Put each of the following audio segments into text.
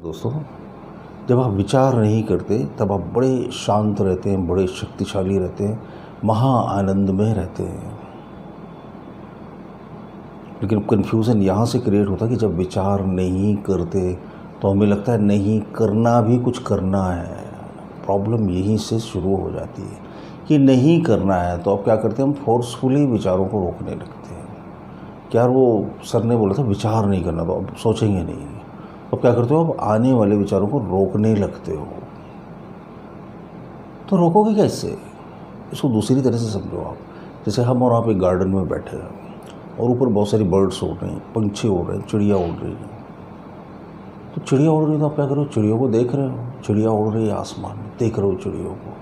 दोस्तों, जब आप विचार नहीं करते तब आप बड़े शांत रहते हैं, बड़े शक्तिशाली रहते हैं, महा आनंद में रहते हैं। लेकिन कन्फ्यूज़न यहाँ से क्रिएट होता है कि जब विचार नहीं करते तो हमें लगता है नहीं करना भी कुछ करना है। प्रॉब्लम यहीं से शुरू हो जाती है कि नहीं करना है तो अब क्या करते हैं, हम फोर्सफुली विचारों को रोकने लगते हैं। क्या वो सर ने बोला था विचार नहीं करना, तो अब सोचेंगे नहीं। अब क्या करते हो, अब आने वाले विचारों को रोकने लगते हो। तो रोकोगे कैसे? इसको दूसरी तरह से समझो आप। जैसे हम और आप एक गार्डन में बैठे हैं और ऊपर बहुत सारी बर्ड्स उड़ रही हैं, पंछी उड़ रहे हैं, चिड़िया उड़ रही हैं। तो चिड़िया उड़ रही है तो आप क्या करो, चिड़ियों को देख रहे हो। चिड़िया उड़ रही है आसमान में, देख रहे हो चिड़ियों को।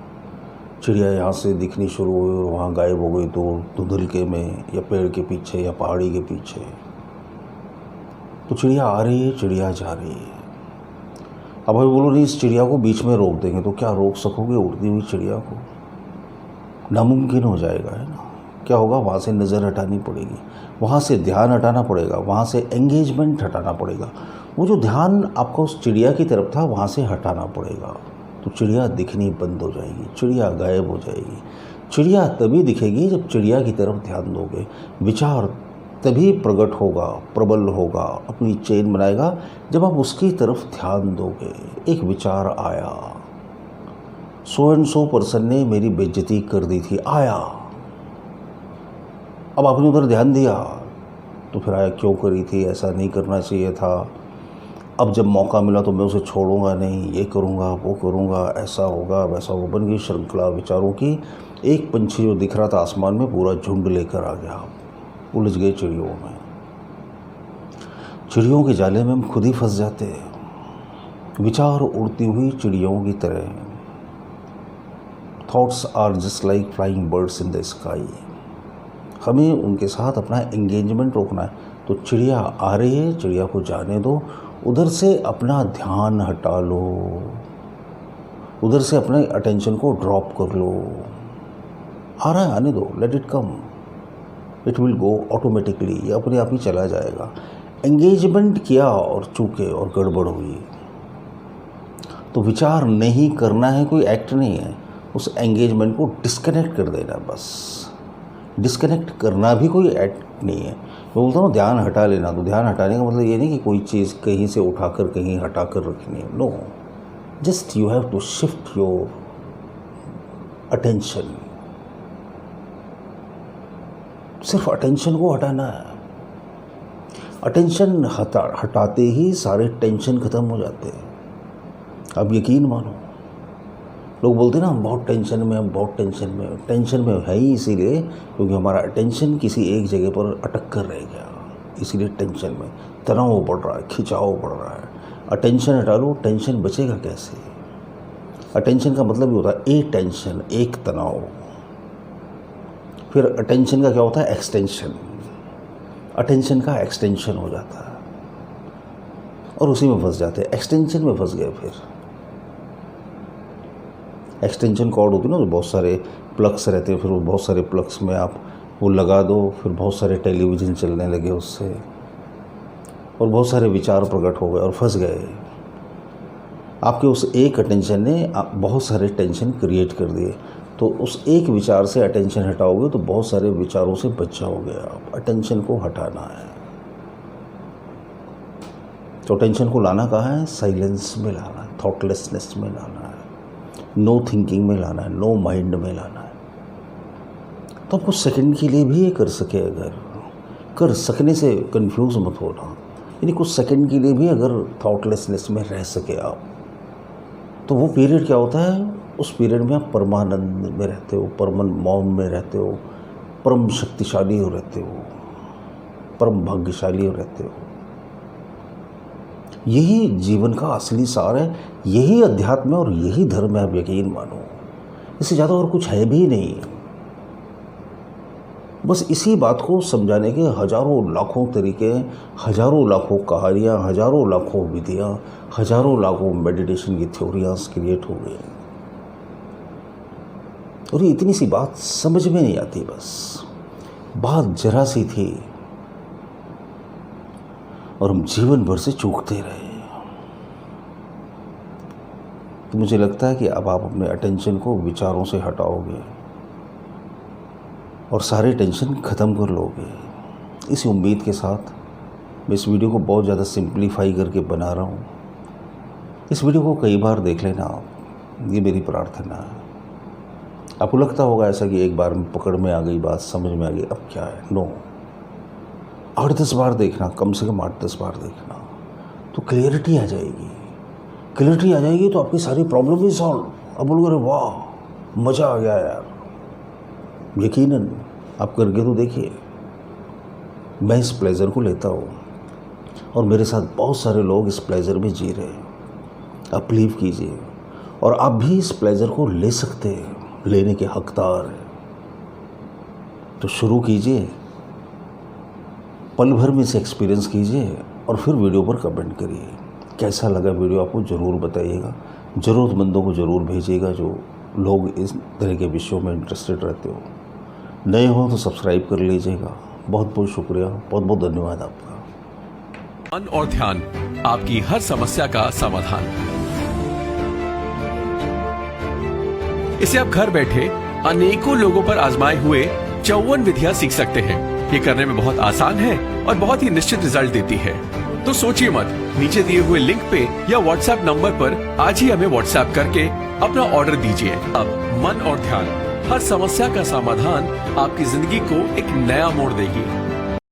चिड़िया यहाँ से दिखनी शुरू हुई और वहाँ गायब हो गई तो धुंधलके में या पेड़ के पीछे या पहाड़ी के पीछे। तो चिड़िया आ रही है, चिड़िया जा रही है। अब अभी बोलो नहीं, इस चिड़िया को बीच में रोक देंगे, तो क्या रोक सकोगे उड़ती हुई चिड़िया को? नामुमकिन हो जाएगा, है ना। क्या होगा, वहाँ से नज़र हटानी पड़ेगी, वहाँ से ध्यान हटाना पड़ेगा, वहाँ से एंगेजमेंट हटाना पड़ेगा। वो जो ध्यान आपका उस चिड़िया की तरफ था वहाँ से हटाना पड़ेगा। तो चिड़िया दिखनी बंद हो जाएगी, चिड़िया गायब हो जाएगी। चिड़िया तभी दिखेगी जब चिड़िया की तरफ ध्यान दोगे। विचार तभी प्रकट होगा, प्रबल होगा, अपनी चेन बनाएगा जब आप उसकी तरफ ध्यान दोगे। एक विचार आया, सो एंड सो पर्सन ने मेरी बेइज्जती कर दी थी, आया। अब आपने उधर ध्यान दिया तो फिर आया, क्यों करी थी, ऐसा नहीं करना चाहिए था। अब जब मौका मिला तो मैं उसे छोड़ूंगा नहीं, ये करूँगा वो करूँगा, ऐसा होगा वैसा होगा। बन गई श्रृंखला विचारों की। एक पंछी जो दिख रहा था आसमान में पूरा झुंड लेकर आ गया, उलझ गए चिड़ियों में। चिड़ियों के जाले में हम खुद ही फंस जाते हैं, विचार उड़ती हुई चिड़ियों की तरह। Thoughts are just like flying birds in the sky. हमें उनके साथ अपना एंगेजमेंट रोकना है। तो चिड़िया आ रही है, चिड़िया को जाने दो, उधर से अपना ध्यान हटा लो, उधर से अपने अटेंशन को ड्रॉप कर लो। आ रहा है, आने दो, let it come, it will go automatically, ये अपने आप ही चला जाएगा। एंगेजमेंट किया और चूके और गड़बड़ हुई। तो विचार नहीं करना है, कोई एक्ट नहीं है। उस एंगेजमेंट को डिस्कनेक्ट कर देना, बस। डिस्कनेक्ट करना भी कोई एक्ट नहीं है। मैं बोलता हूँ ध्यान हटा लेना, तो ध्यान हटाने का मतलब ये नहीं कि कोई चीज़ कहीं से उठाकर कहीं हटाकर रखनी है। No, just you have to shift your attention. सिर्फ अटेंशन को हटाना है। अटेंशन हटाते ही सारे टेंशन ख़त्म हो जाते हैं। अब यकीन मानो, लोग बोलते हैं ना हम बहुत टेंशन में, हम बहुत टेंशन में। टेंशन में है ही इसीलिए क्योंकि हमारा अटेंशन किसी एक जगह पर अटक कर रह गया, इसीलिए टेंशन में। तनाव बढ़ रहा है, खिंचाव बढ़ रहा है। अटेंशन हटा लो, टेंशन बचेगा कैसे? अटेंशन का मतलब ये होता है ए टेंशन, एक तनाव। फिर अटेंशन का क्या होता है, एक्सटेंशन। अटेंशन का एक्सटेंशन हो जाता है और उसी में फंस जाते हैं, एक्सटेंशन में फंस गए। फिर एक्सटेंशन कॉर्ड होती है ना, जो बहुत सारे प्लग्स रहते हैं, फिर वो बहुत सारे प्लग्स में आप वो लगा दो, फिर बहुत सारे टेलीविज़न चलने लगे उससे, और बहुत सारे विचार प्रकट हो गए और फंस गए। आपके उस एक अटेंशन ने बहुत सारे टेंशन क्रिएट कर दिए। तो उस एक विचार से अटेंशन हटाओगे तो बहुत सारे विचारों से बच जाओगे आप। अटेंशन को हटाना है। तो अटेंशन को लाना कहाँ है, साइलेंस में लाना है, थॉटलेसनेस में लाना है, नो थिंकिंग में लाना है, नो माइंड में लाना है। तो आप कुछ सेकंड के लिए भी ये कर सके, अगर कर सकने से कंफ्यूज मत होना, यानी कुछ सेकंड के लिए भी अगर थॉटलेसनेस में रह सके आप, तो वो पीरियड क्या होता है, उस पीरियड में आप परमानंद में रहते हो, परम मौन में रहते हो, परम शक्तिशाली हो रहते हो, परम भाग्यशाली हो रहते हो। यही जीवन का असली सार है, यही अध्यात्म है और यही धर्म है। आप यकीन मानो, इससे ज़्यादा और कुछ है भी नहीं। बस इसी बात को समझाने के हजारों लाखों तरीके, हजारों लाखों कहानियाँ, हजारों लाखों विधियाँ, हजारों लाखों मेडिटेशन की थ्योरियाँ क्रिएट हो गई। और ये इतनी सी बात समझ में नहीं आती, बस बात जरा सी थी और हम जीवन भर से चूकते रहे। तो मुझे लगता है कि अब आप अपने अटेंशन को विचारों से हटाओगे और सारे टेंशन ख़त्म कर लोगे। इस उम्मीद के साथ मैं इस वीडियो को बहुत ज़्यादा सिंप्लीफाई करके बना रहा हूँ। इस वीडियो को कई बार देख लेना आप, ये मेरी प्रार्थना है। आपको लगता होगा ऐसा कि एक बार में पकड़ में आ गई बात, समझ में आ गई, अब क्या है। नो, 8-10 बार देखना, कम से कम 8-10 बार देखना, तो क्लियरिटी आ जाएगी। क्लियरिटी आ जाएगी तो आपकी सारी प्रॉब्लम भी सॉल्व। अब बोलोगे अरे वाह मज़ा आ गया यार। यकीनन आप करके तो देखिए। मैं इस प्लेजर को लेता हूँ और मेरे साथ बहुत सारे लोग इस प्लेजर में जी रहे हैं। आप बिलीव कीजिए और आप भी इस प्लेजर को ले सकते हैं, लेने के हकदार हैं। तो शुरू कीजिए, पल भर में इसे एक्सपीरियंस कीजिए और फिर वीडियो पर कमेंट करिए। कैसा लगा वीडियो आपको ज़रूर बताइएगा। ज़रूरतमंदों को ज़रूर भेजिएगा जो लोग इस तरह के विषयों में इंटरेस्टेड रहते हो। नए हो तो सब्सक्राइब कर लीजिएगा। बहुत बहुत शुक्रिया, बहुत बहुत धन्यवाद आपका। मन और ध्यान, आपकी हर समस्या का समाधान। इसे आप घर बैठे अनेकों लोगों पर आजमाए हुए 54 विधियां सीख सकते हैं। ये करने में बहुत आसान है और बहुत ही निश्चित रिजल्ट देती है। तो सोचिए मत, नीचे दिए हुए लिंक पे या व्हाट्सएप नंबर पर आज ही हमें व्हाट्सएप करके अपना ऑर्डर दीजिए। अब मन और ध्यान, हर समस्या का समाधान आपकी जिंदगी को एक नया मोड़ देगी।